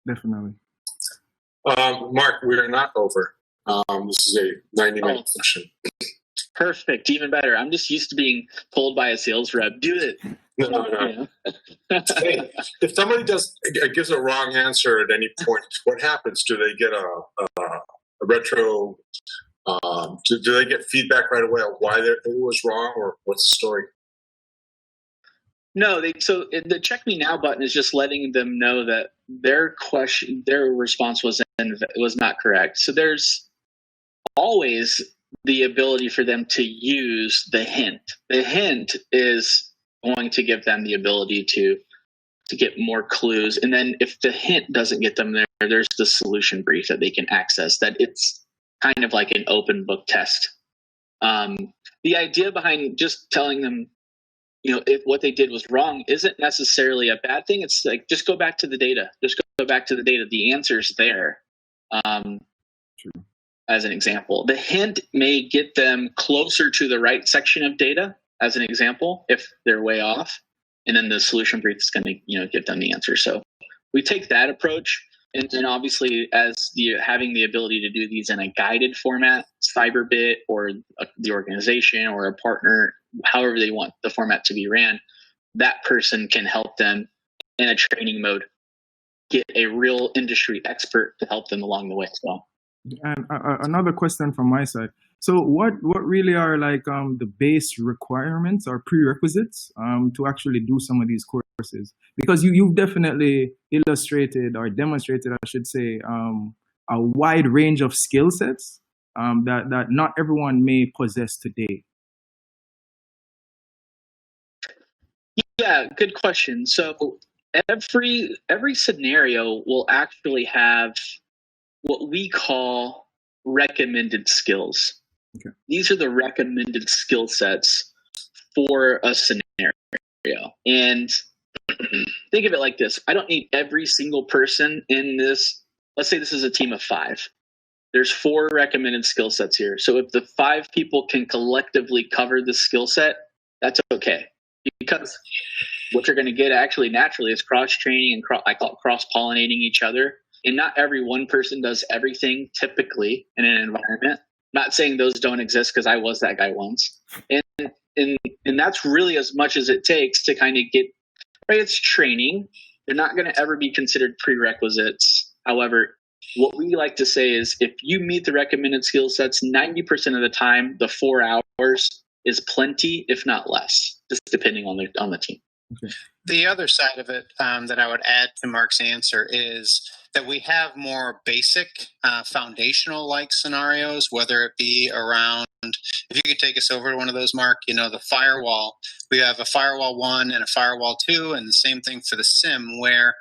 definitely. Mark, we're not over. This is a 90-minute session. Perfect, even better. I'm just used to being told by a sales rep, do it. No. Hey, if somebody gives a wrong answer at any point, what happens? Do they get a retro? Do they get feedback right away on why it was wrong, or what's the story? No, the check me now button is just letting them know that their response was not correct. So there's always the ability for them to use the hint. The hint is going to give them the ability to get more clues. And then if the hint doesn't get them there, there's the solution brief that they can access, that it's kind of like an open book test. The idea behind just telling them, if what they did was wrong isn't necessarily a bad thing. It's like, just go back to the data. Just go back to the data. The answer's there. True. As an example, the hint may get them closer to the right section of data, as an example, if they're way off. And then the solution brief is going to, give them the answer. So we take that approach. And then obviously, as having the ability to do these in a guided format, Cyberbit or the organization or a partner, however they want the format to be ran, that person can help them in a training mode, get a real industry expert to help them along the way as well. And another question from my side. So what really are like the base requirements or prerequisites to actually do some of these courses? Because you've definitely illustrated or demonstrated, I should say, a wide range of skill sets that not everyone may possess today. Yeah, good question. So every scenario will actually have what we call recommended skills. Okay. These are the recommended skill sets for a scenario. And think of it like this. I don't need every single person in this. Let's say this is a team of 5. There's 4 recommended skill sets here. So if the 5 people can collectively cover the skill set, that's okay. Because what you're going to get actually naturally is cross-training and I call it cross-pollinating each other. And not every one person does everything typically in an environment. Not saying those don't exist, because I was that guy once. And that's really as much as it takes to kind of get, right? It's training. They're not going to ever be considered prerequisites. However, what we like to say is if you meet the recommended skill sets, 90% of the time, the 4 hours is plenty, if not less, just depending on the team. Okay. The other side of it that I would add to Mark's answer is that we have more basic foundational like scenarios, whether it be around, if you could take us over to one of those, Mark, the firewall. We have a firewall 1 and a firewall 2, and the same thing for the SIM, where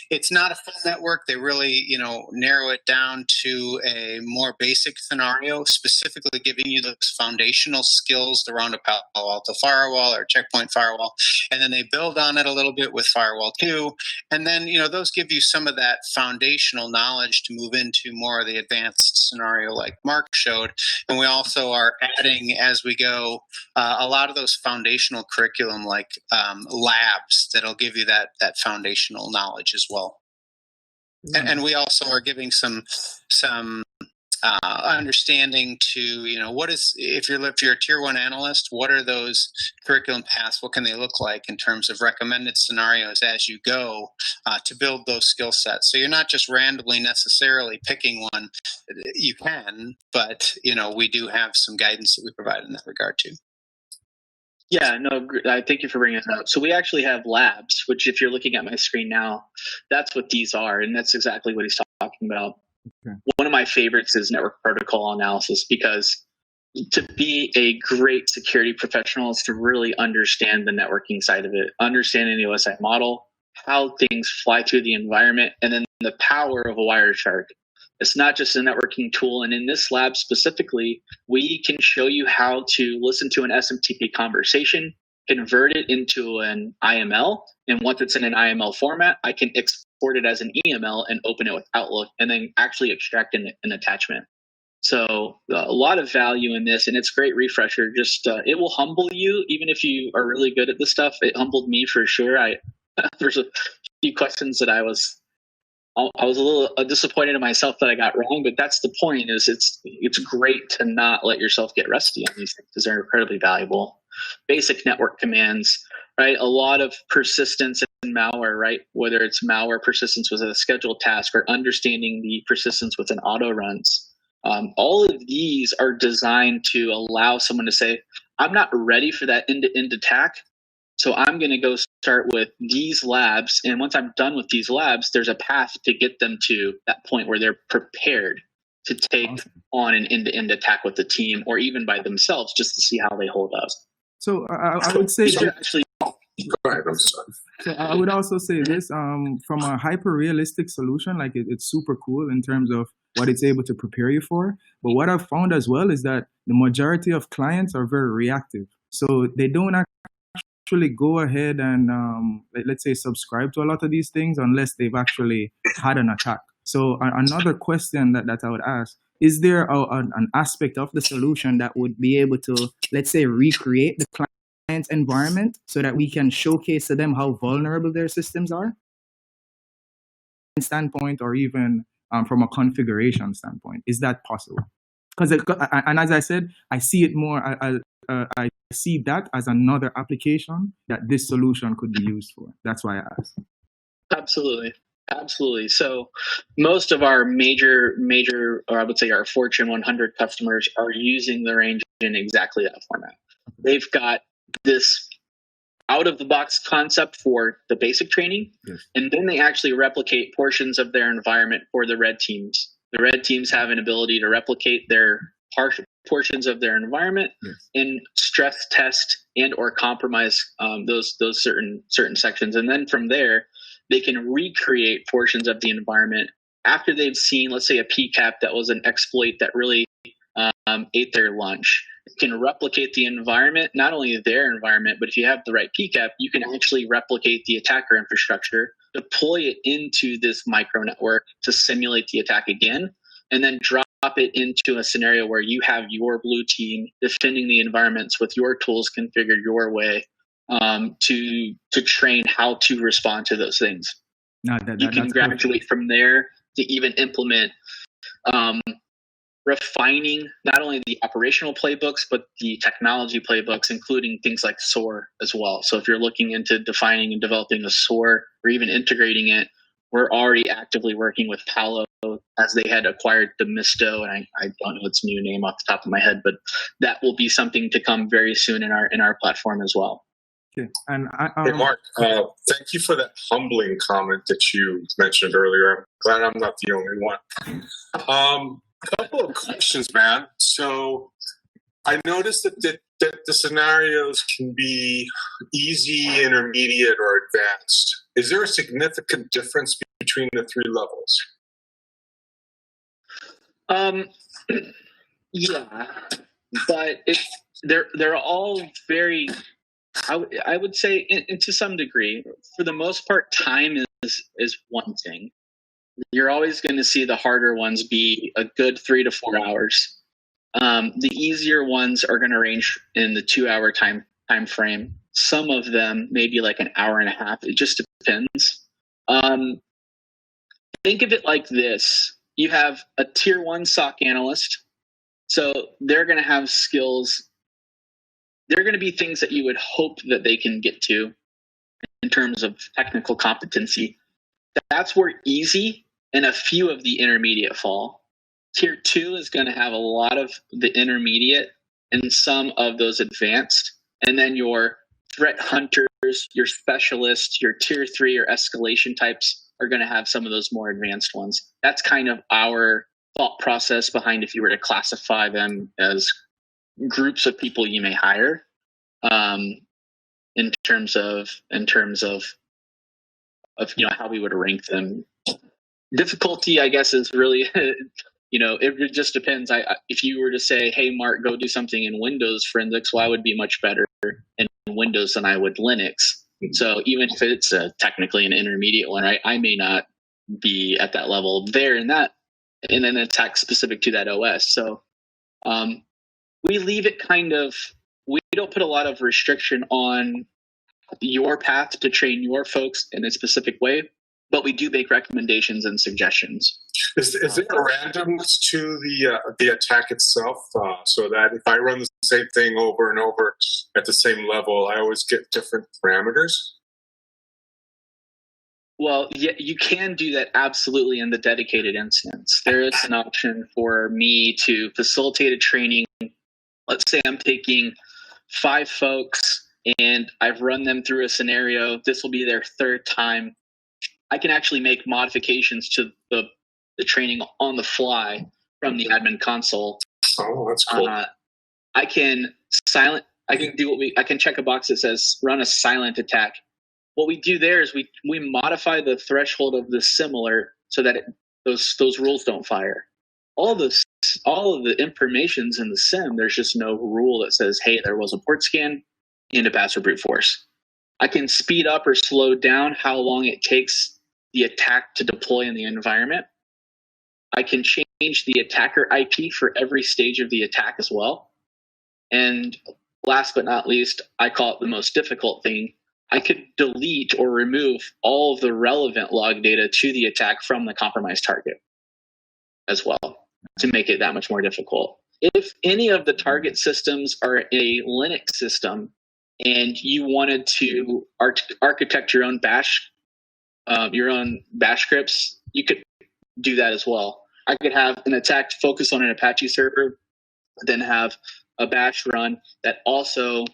it's not a full network. They really, narrow it down to a more basic scenario, specifically giving you those foundational skills around a Palo Alto firewall or checkpoint firewall. And then they build on it a little bit with firewall 2. And then, those give you some of that foundational knowledge to move into more of the advanced scenario like Mark showed. And we also are adding, as we go, a lot of those foundational curriculum like labs that'll give you that foundational knowledge as well. Mm-hmm. And we also are giving some understanding to, what is, if you're a tier 1 analyst, what are those curriculum paths? What can they look like in terms of recommended scenarios as you go to build those skill sets? So you're not just randomly necessarily picking one. You can, but, we do have some guidance that we provide in that regard too. Yeah, no, thank you for bringing that up. So we actually have labs, which if you're looking at my screen now, that's what these are. And that's exactly what he's talking about. Okay. One of my favorites is network protocol analysis, because to be a great security professional is to really understand the networking side of it, understanding the OSI model, how things fly through the environment, and then the power of a Wireshark. It's not just a networking tool. And in this lab specifically, we can show you how to listen to an SMTP conversation, convert it into an IML. And once it's in an IML format, I can export it as an EML and open it with Outlook and then actually extract an attachment. So a lot of value in this, and it's a great refresher. Just it will humble you, even if you are really good at this stuff. It humbled me for sure. There's a few questions that I was I was a little disappointed in myself that I got wrong, but that's the point. Is it's great to not let yourself get rusty on these things because they're incredibly valuable. Basic network commands, right? A lot of persistence in malware, right? Whether it's malware persistence with a scheduled task or understanding the persistence within auto runs. All of these are designed to allow someone to say, I'm not ready for that end-to-end attack. So I'm going to go start with these labs. And once I'm done with these labs, there's a path to get them to that point where they're prepared to take on an end-to-end attack with the team or even by themselves just to see how they hold up. So I would say actually. Go ahead, I'm sorry. So I would also say this, from a hyper-realistic solution, like it's super cool in terms of what it's able to prepare you for. But what I've found as well is that the majority of clients are very reactive. So they don't actually go ahead and, let's say, subscribe to a lot of these things unless they've actually had an attack. So another question that I would ask, is there an aspect of the solution that would be able to, let's say, recreate the client's environment so that we can showcase to them how vulnerable their systems are? Standpoint, or even from a configuration standpoint, is that possible? Because, and as I said, I see it more, I see that as another application that this solution could be used for. That's why I asked. Absolutely. So most of our major, or I would say our Fortune 100 customers are using the range in exactly that format. They've got this out-of-the-box concept for the basic training, yes, and then they actually replicate portions of their environment for the red teams. The red teams have an ability to replicate their portions of their environment, yes, and stress test and or compromise those certain sections, and then from there they can recreate portions of the environment after they've seen, let's say, a PCAP that was an exploit that really ate their lunch. It can replicate the environment, not only their environment, but if you have the right PCAP, you can actually replicate the attacker infrastructure, deploy it into this micro network to simulate the attack again, and then drop it into a scenario where you have your blue team defending the environments with your tools configured your way, to train how to respond to those things. You can graduate from there to even implement refining not only the operational playbooks, but the technology playbooks, including things like SOAR as well. So if you're looking into defining and developing a SOAR or even integrating it, we're already actively working with Palo as they had acquired Demisto, and I don't know its new name off the top of my head, but that will be something to come very soon in our platform as well. Okay. And hey, Mark, thank you for that humbling comment that you mentioned earlier. I'm glad I'm not the only one. Couple of questions, man. So I noticed that the scenarios can be easy, intermediate, or advanced. Is there a significant difference between the three levels? Yeah, but they're all very. I would say, to some degree, for the most part, time is one thing. You're always going to see the harder ones be a good 3 to 4 hours. The easier ones are going to range in the 2-hour time frame. Some of them maybe like an hour and a half. It just depends. Think of it like this: you have a tier 1 SOC analyst, so they're going to have skills. They're going to be things that you would hope that they can get to in terms of technical competency. That's where easy and a few of the intermediate fall. Tier 2 is going to have a lot of the intermediate and some of those advanced. And then your threat hunters, your specialists, your tier 3 or escalation types are going to have some of those more advanced ones. That's kind of our thought process behind if you were to classify them as groups of people you may hire, in terms of how we would rank them. Difficulty, I guess, is really it just depends. If you were to say, hey, Mark, go do something in Windows forensics, well, I would be much better in Windows than I would Linux. So even if it's technically an intermediate one, I may not be at that level there in that, and then attack specific to that OS. So we leave it we don't put a lot of restriction on your path to train your folks in a specific way. but we do make recommendations and suggestions. Is there a randomness to the attack itself, so that if I run the same thing over and over at the same level, I always get different parameters? Well, yeah, you can do that absolutely in the dedicated instance. There is an option for me to facilitate a training. Let's say I'm taking 5 folks and I've run them through a scenario. This will be their 3rd time. I can actually make modifications to the training on the fly from the admin console. Oh, that's cool. I can check a box that says run a silent attack. What we do there is we modify the threshold of the similar so that those rules don't fire. All of the information's in the sim. There's just no rule that says, hey, there was a port scan and a password brute force. I can speed up or slow down how long it takes the attack to deploy in the environment. I can change the attacker IP for every stage of the attack as well. And last but not least, I call it the most difficult thing. I could delete or remove all of the relevant log data to the attack from the compromised target as well to make it that much more difficult. If any of the target systems are a Linux system and you wanted to architect your own bash scripts, you could do that as well. I could have an attack focus on an Apache server, then have a bash run that also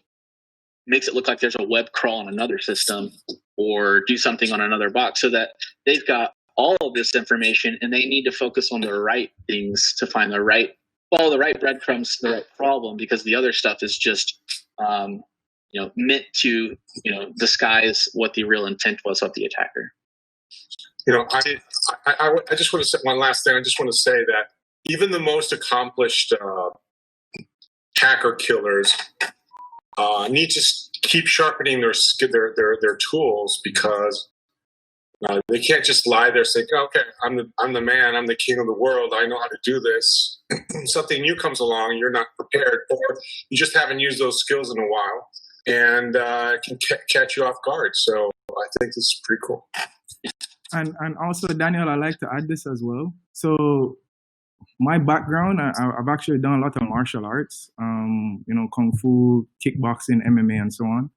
makes it look like there's a web crawl on another system or do something on another box, so that they've got all of this information and they need to focus on the right things to find follow the right breadcrumbs to the right problem, because the other stuff is just meant to disguise what the real intent was of the attacker. I just want to say one last thing. I just want to say that even the most accomplished hacker killers need to keep sharpening their tools, because they can't just lie there saying, "Okay, I'm the man, I'm the king of the world, I know how to do this." Something new comes along, you're not prepared, or you just haven't used those skills in a while, and it can catch you off guard. So I think this is pretty cool. And also, Daniel, I like to add this as well. So my background, I've actually done a lot of martial arts, kung fu, kickboxing, MMA, and so on.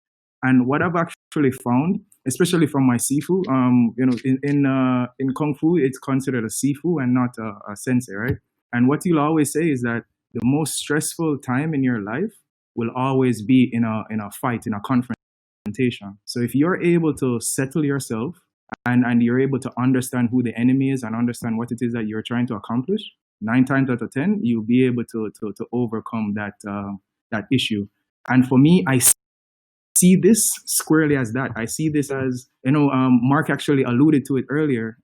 And what I've actually found, especially from my sifu, in kung fu, it's considered a sifu and not a sensei, right? And what you'll always say is that the most stressful time in your life will always be in a fight, in a confrontation. So if you're able to settle yourself and you're able to understand who the enemy is and understand what it is that you're trying to accomplish, 9 times out of 10, you'll be able to overcome that issue. And for me, I see this squarely as that. I see this as, Mark actually alluded to it earlier.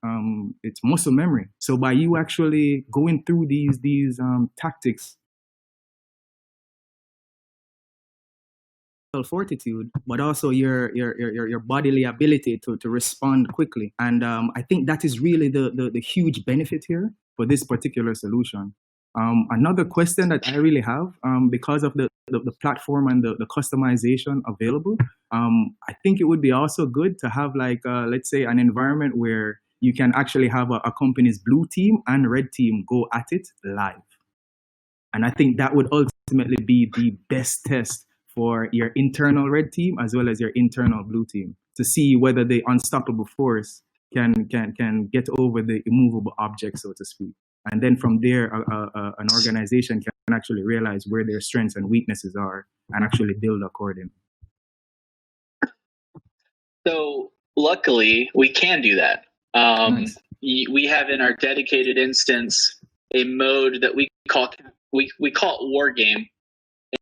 It's muscle memory. So by you actually going through these tactics, fortitude, but also your bodily ability to respond quickly. And I think that is really the huge benefit here for this particular solution. Another question that I really have, because of the platform and the customization available, I think it would be also good to have let's say an environment where you can actually have a company's blue team and red team go at it live. And I think that would ultimately be the best test for your internal red team as well as your internal blue team, to see whether the unstoppable force can get over the immovable object, so to speak. And then from there, an organization can actually realize where their strengths and weaknesses are and actually build accordingly. So luckily, we can do that. Nice. We have in our dedicated instance a mode that we call it War Game.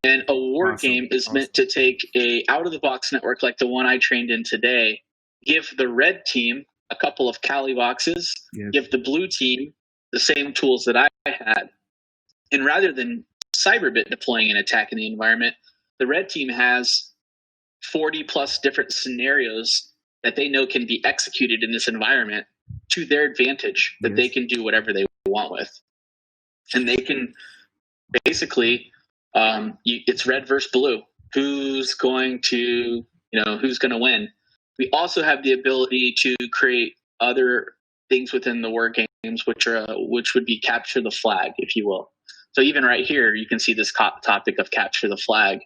And a war game is meant to take a out-of-the-box network like the one I trained in today, give the red team a couple of Kali boxes, give the blue team the same tools that I had. And rather than Cyberbit deploying an attack in the environment, the red team has 40-plus different scenarios that they know can be executed in this environment to their advantage, that they can do whatever they want with. And they can basically... it's red versus blue. Who's going to win? We also have the ability to create other things within the war games, which would be capture the flag, if you will. So even right here, you can see this topic of capture the flag.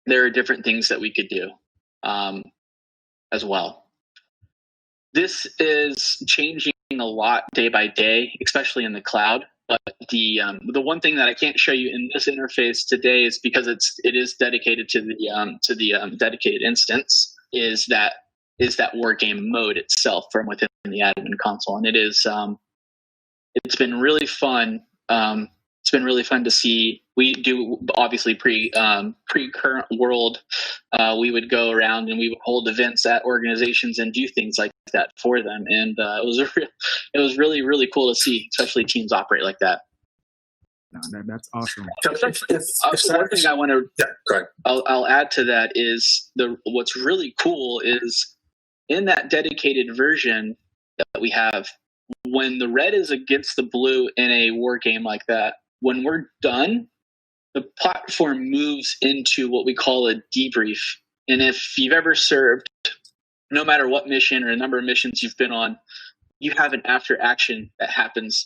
There are different things that we could do as well. This is changing a lot day by day, especially in the cloud. But the one thing that I can't show you in this interface today is because it is dedicated to the dedicated instance, is that war game mode itself from within the admin console, and it's been really fun. It's been really fun to see. We do obviously pre-current world. We would go around and we would hold events at organizations and do things like that for them, and it was really, really cool to see, especially teams operate like that. No, that's awesome. One thing I want to go ahead. I'll add to that is what's really cool is in that dedicated version that we have, when the red is against the blue in a war game like that, when we're done, the platform moves into what we call a debrief. And if you've ever served, no matter what mission or a number of missions you've been on, you have an after action that happens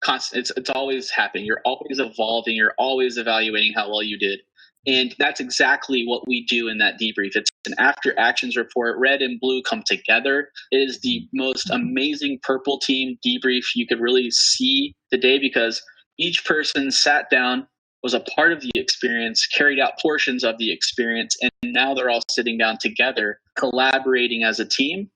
constant. It's always happening. You're always evolving. You're always evaluating how well you did. And that's exactly what we do in that debrief. It's an after actions report. Red and blue come together. It is the most amazing purple team debrief you could really see today, because each person sat down, was a part of the experience, carried out portions of the experience, and now they're all sitting down together, collaborating as a team.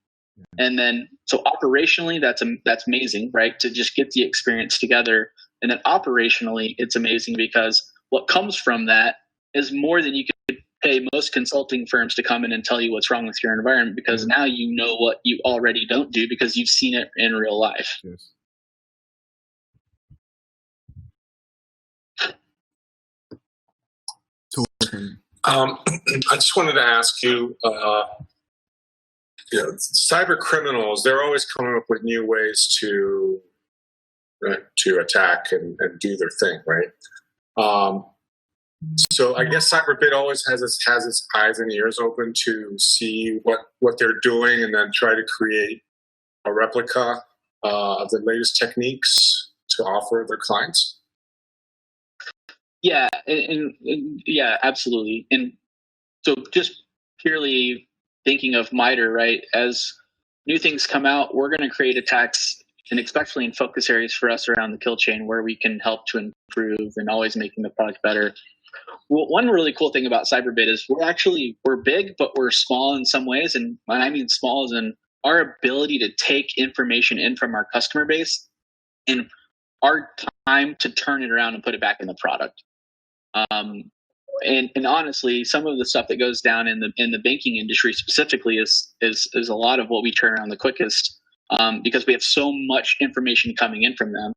And then, so operationally, that's amazing, right? To just get the experience together. And then operationally, it's amazing because what comes from that is more than you could pay most consulting firms to come in and tell you what's wrong with your environment, because now you know what you already don't do because you've seen it in real life. Yes. I just wanted to ask you, cyber criminals, they're always coming up with new ways to attack and do their thing, right? So I guess Cyberbit always has its eyes and ears open to see what they're doing, and then try to create a replica of the latest techniques to offer their clients. Yeah, and yeah, absolutely. And so just purely thinking of MITRE, right? As new things come out, we're going to create attacks, and especially in focus areas for us around the kill chain, where we can help to improve and always making the product better. Well, one really cool thing about Cyberbit is we're big, but we're small in some ways. And when I mean small is in our ability to take information in from our customer base and our time to turn it around and put it back in the product. And honestly, some of the stuff that goes down in the banking industry specifically is a lot of what we turn around the quickest, because we have so much information coming in from them.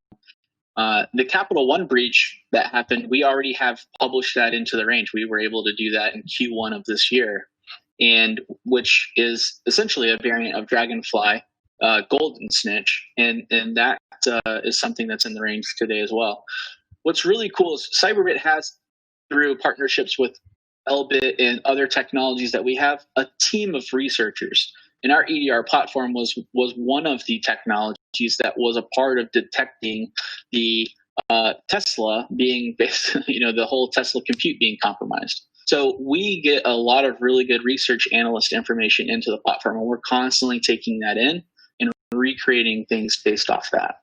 The Capital One breach that happened, we already have published that into the range. We were able to do that in Q1 of this year, and which is essentially a variant of Dragonfly, Golden Snitch, and that is something that's in the range today as well. What's really cool is Cyberbit has, through partnerships with Elbit and other technologies that we have, a team of researchers. And our EDR platform was one of the technologies that was a part of detecting the Tesla being the whole Tesla compute being compromised. So we get a lot of really good research analyst information into the platform, and we're constantly taking that in and recreating things based off that.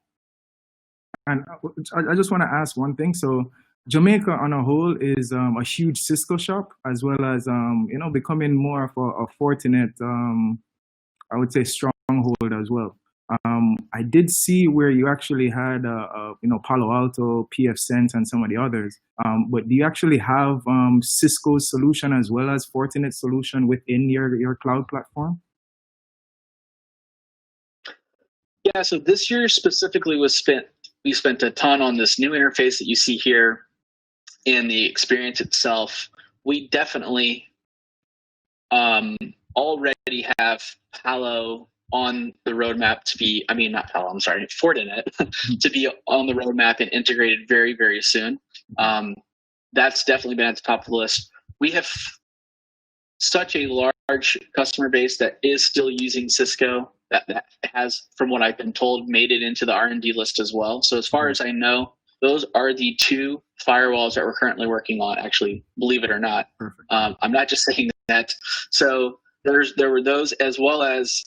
And I just want to ask one thing. So Jamaica on a whole is a huge Cisco shop, as well as becoming more of a Fortinet, I would say, stronghold as well. I did see where you actually had Palo Alto, PFSense, and some of the others. But do you actually have Cisco's solution as well as Fortinet solution within your cloud platform? Yeah. So this year specifically we spent a ton on this new interface that you see here and the experience itself. We definitely already have Palo on the roadmap to be, Fortinet to be on the roadmap and integrated very, very soon. That's definitely been at the top of the list. We have such a large customer base that is still using Cisco. that has, from what I've been told, made it into the R&D list as well. So as far as I know, those are the two firewalls that we're currently working on, actually, believe it or not. Perfect. I'm not just saying that. So there were those, as well as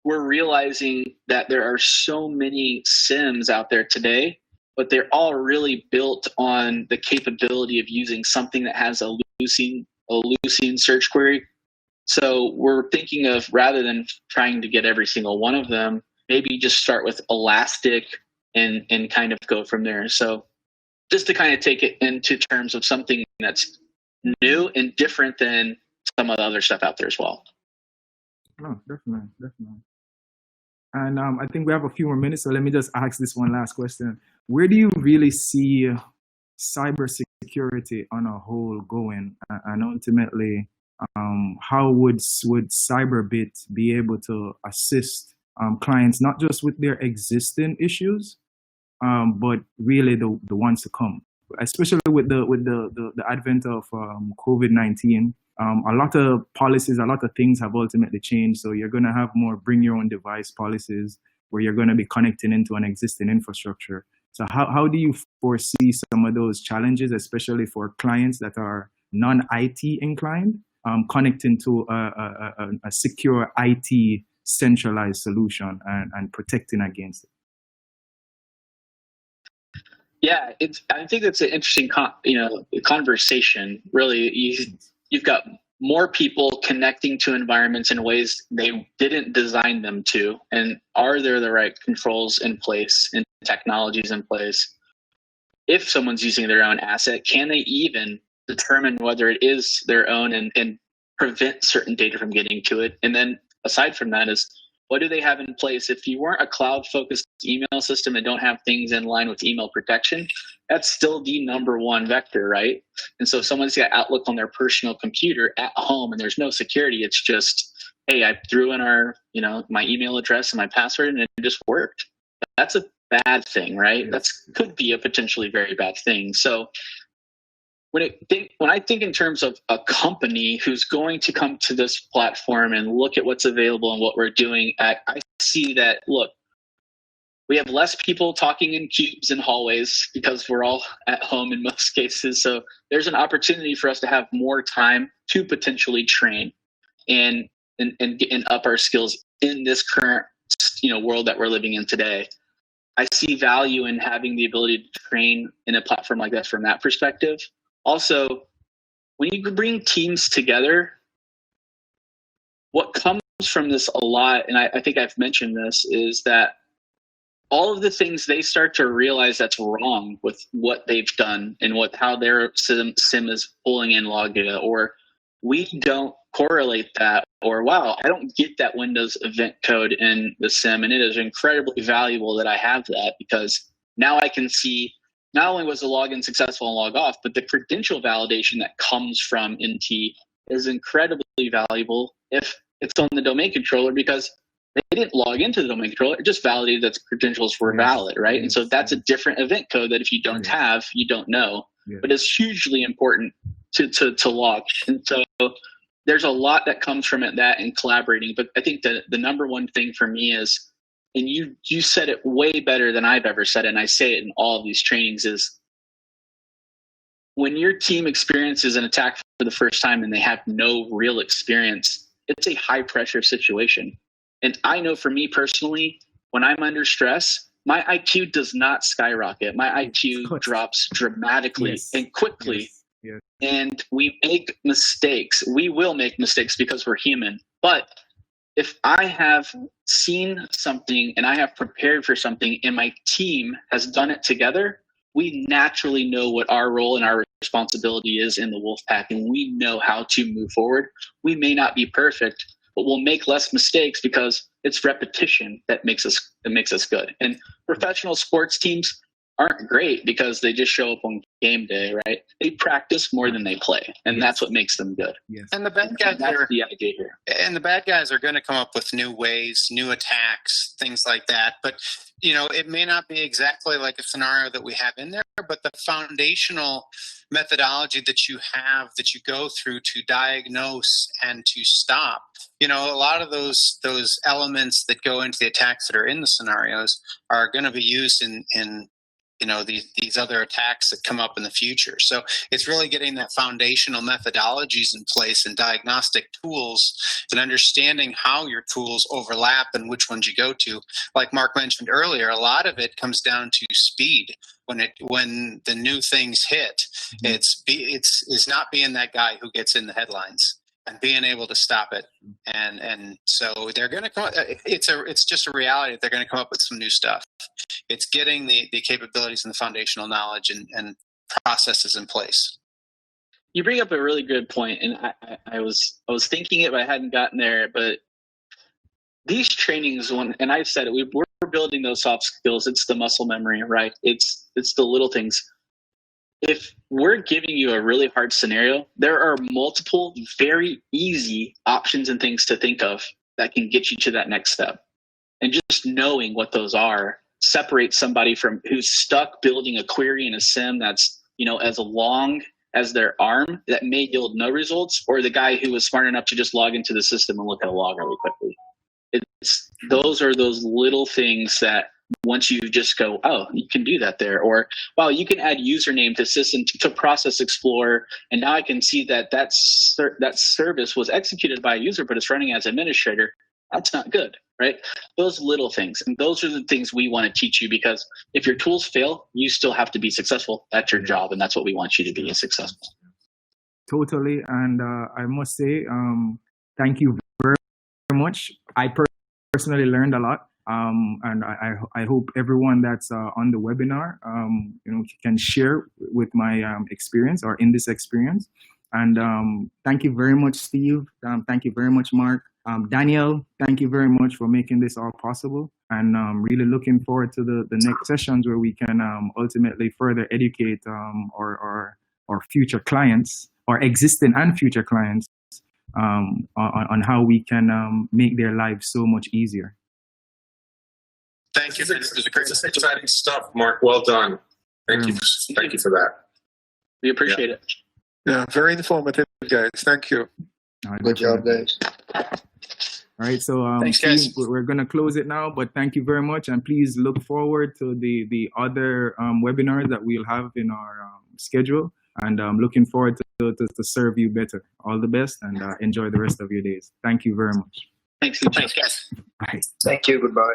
we're realizing that there are so many SIMs out there today, but they're all really built on the capability of using something that has a Lucene search query. So we're thinking of, rather than trying to get every single one of them, maybe just start with Elastic and kind of go from there. So just to kind of take it into terms of something that's new and different than some of the other stuff out there as well. No, definitely. And I think we have a few more minutes, so let me just ask this one last question. Where do you really see cybersecurity on a whole going? And ultimately, how would Cyberbit be able to assist clients, not just with their existing issues, but really the ones to come, especially with the advent of COVID-19? A lot of policies, a lot of things have ultimately changed. So you're going to have more bring your own device policies where you're going to be connecting into an existing infrastructure. So how do you foresee some of those challenges, especially for clients that are non-IT inclined, connecting to a secure IT centralized solution and protecting against it? Yeah, I think it's an interesting conversation. Really, you've got more people connecting to environments in ways they didn't design them to, and are there the right controls in place and technologies in place? If someone's using their own asset, can they even determine whether it is their own and prevent certain data from getting to it? And then aside from that is, what do they have in place? If you weren't a cloud-focused email system and don't have things in line with email protection, that's still the number one vector, right? And so if someone's got Outlook on their personal computer at home and there's no security, it's just, hey, I threw in my email address and my password and it just worked. That's a bad thing, right? Yes. That could be a potentially very bad thing. So when I think in terms of a company who's going to come to this platform and look at what's available and what we're doing, I see that, look, we have less people talking in cubes and hallways because we're all at home in most cases. So there's an opportunity for us to have more time to potentially train and up our skills in this current world that we're living in today. I see value in having the ability to train in a platform like that from that perspective. Also, when you bring teams together, what comes from this a lot, and I think I've mentioned this, is that all of the things they start to realize that's wrong with what they've done and how their SIM is pulling in log data, or we don't correlate that, or wow, I don't get that Windows event code in the SIM, and it is incredibly valuable that I have that, because now I can see not only was the login successful and log off, but the credential validation that comes from NT is incredibly valuable if it's on the domain controller, because they didn't log into the domain controller. It just validated that the credentials were valid, right? Yes. And so that's a different event code that if you don't have, you don't know. Yes. But it's hugely important to log. And so there's a lot that comes from it, that and collaborating. But I think that the number one thing for me is, and you said it way better than I've ever said it, and I say it in all of these trainings, is when your team experiences an attack for the first time and they have no real experience, it's a high pressure situation. And I know for me personally, when I'm under stress, my IQ does not skyrocket. My IQ drops dramatically and quickly. Yes. And we make mistakes. We will make mistakes because we're human. But if I have seen something and I have prepared for something and my team has done it together, we naturally know what our role and our responsibility is in the wolf pack, and we know how to move forward. We may not be perfect, but we'll make less mistakes because it's repetition that makes us good. And professional sports teams aren't great because they just show up on game day, right? They practice more than they play, and that's what makes them good. Yes. And the bad guys That's the idea here. And the bad guys are going to come up with new ways, new attacks, things like that. But, you know, it may not be exactly like a scenario that we have in there, but the foundational methodology that you have, that you go through to diagnose and to stop, you know, a lot of those elements that go into the attacks that are in the scenarios are going to be used in you know, these other attacks that come up in the future. So it's really getting that foundational methodologies in place and diagnostic tools and understanding how your tools overlap and which ones you go to. Like Mark mentioned earlier, a lot of it comes down to speed. When the new things hit, it's not being that guy who gets in the headlines and being able to stop it. And so they're going to come. It's just a reality that they're going to come up with some new stuff. It's getting the capabilities and the foundational knowledge and processes in place. You bring up a really good point, and I was thinking it, but I hadn't gotten there. But these trainings, and I've said it, we're building those soft skills. It's the muscle memory, right? It's the little things. If we're giving you a really hard scenario, there are multiple very easy options and things to think of that can get you to that next step. And just knowing what those are separates somebody from who's stuck building a query in a sim that's, you know, as long as their arm that may yield no results, or the guy who was smart enough to just log into the system and look at a log really quickly. Those are those little things that once you just go, oh, you can do that there, or wow, you can add username to system to Process Explorer, and now I can see that service was executed by a user, but it's running as administrator. That's not good, right? Those little things, and those are the things we want to teach you, because if your tools fail, you still have to be successful. That's your job, and that's what we want you to be successful. Totally, and I must say, thank you very much. I personally learned a lot. And I hope everyone that's on the webinar, you know, can share with my experience or in this experience. And thank you very much, Steve. Thank you very much, Mark. Daniel, thank you very much for making this all possible. And really looking forward to the next sessions where we can ultimately further educate our future clients, or existing and future clients, on how we can make their lives so much easier. Thank you. This is exciting stuff, Mark. Well done. Thank you. Thank you for that. We appreciate it. Yeah, very informative, guys. Thank you. Good job, guys. All right, so Thanks, guys. Steve, we're going to close it now, but thank you very much, and please look forward to the other webinars that we'll have in our schedule, and looking forward to serve you better. All the best, and enjoy the rest of your days. Thank you very much. Thanks, guys. Bye. Thank you. Goodbye.